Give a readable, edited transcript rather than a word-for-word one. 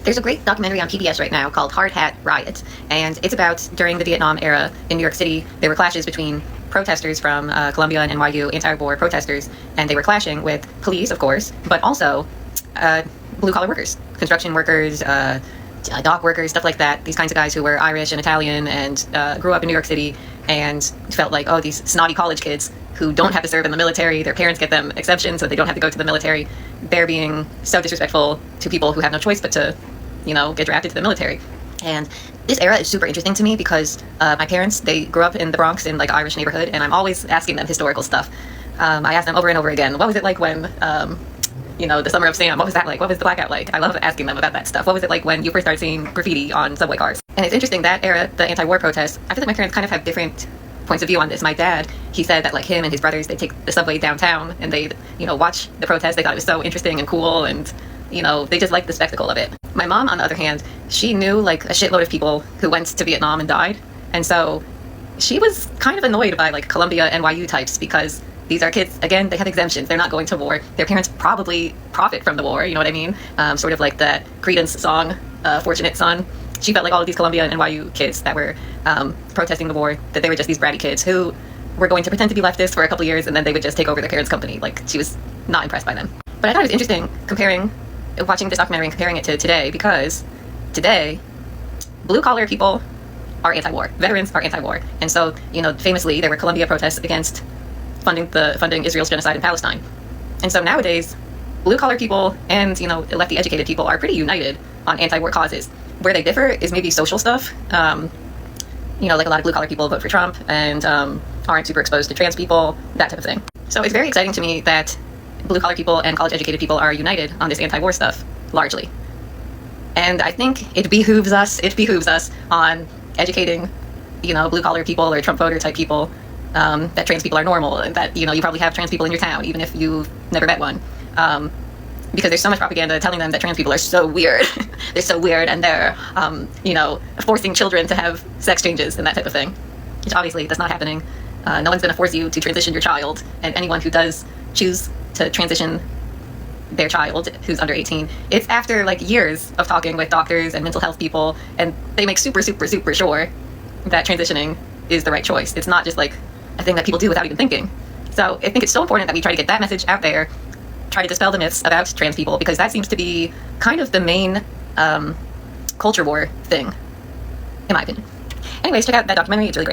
There's a great documentary on PBS right now called Hat Riot, and it's about during the Vietnam era in New York City. There were clashes between protesters from Columbia and NYU, anti-war protesters, and they were clashing with police, of course, but also blue-collar workers, construction workers, dock workers, stuff like that. These kinds of guys who were Irish and Italian and grew up in New York City and felt like, oh, these snotty college kids who don't have to serve in the military, their parents get them exemptions so they don't have to go to the military. They're being so disrespectful to people who have no choice but to, get drafted to the military. And this era is super interesting to me because my parents, they grew up in the Bronx in like Irish neighborhood, and I'm always asking them historical stuff. I ask them over and over again, what was it like when, the summer of Sam, what was that like? What was the blackout like? I love asking them about that stuff. What was it like when you first started seeing graffiti on subway cars? And it's interesting, that era, the anti-war protests, I feel like my parents kind of have different points of view on this. My dad, he said that like him and his brothers, they take the subway downtown and they'd, watch the protest. They thought it was so interesting and cool, and, they just liked the spectacle of it. My mom, on the other hand, she knew like a shitload of people who went to Vietnam and died. And so she was kind of annoyed by like Columbia, NYU types, because these are kids, again, they have exemptions. They're not going to war. Their parents probably profit from the war, you know what I mean? Sort of like that Creedence song, Fortunate Son. She felt like all of these Columbia and NYU kids that were protesting the war, that they were just these bratty kids who were going to pretend to be leftists for a couple years and then they would just take over their parents' company. Like, she was not impressed by them. But I thought it was interesting watching this documentary and comparing it to today, because today, blue-collar people are anti-war. Veterans are anti-war. And so, famously, there were Columbia protests against funding Israel's genocide in Palestine. And so nowadays, blue-collar people and, lefty educated people are pretty united on anti-war causes. Where they differ is maybe social stuff. Like a lot of blue-collar people vote for Trump and aren't super exposed to trans people, that type of thing. So it's very exciting to me that blue-collar people and college-educated people are united on this anti-war stuff, largely. And I think it behooves us on educating, blue-collar people or Trump voter type people, that trans people are normal, and that, you probably have trans people in your town, even if you've never met one. Because there's so much propaganda telling them that trans people are so weird. They're so weird, and they're, forcing children to have sex changes and that type of thing, which obviously that's not happening. No one's going to force you to transition your child, and anyone who does choose to transition their child who's under 18, it's after like years of talking with doctors and mental health people, and they make super sure that transitioning is the right choice. It's not just like a thing that people do without even thinking. So I think it's so important that we try to get that message out there, try to dispel the myths about trans people, because that seems to be kind of the main culture war thing, in my opinion. Anyways, check out that documentary, it's really great.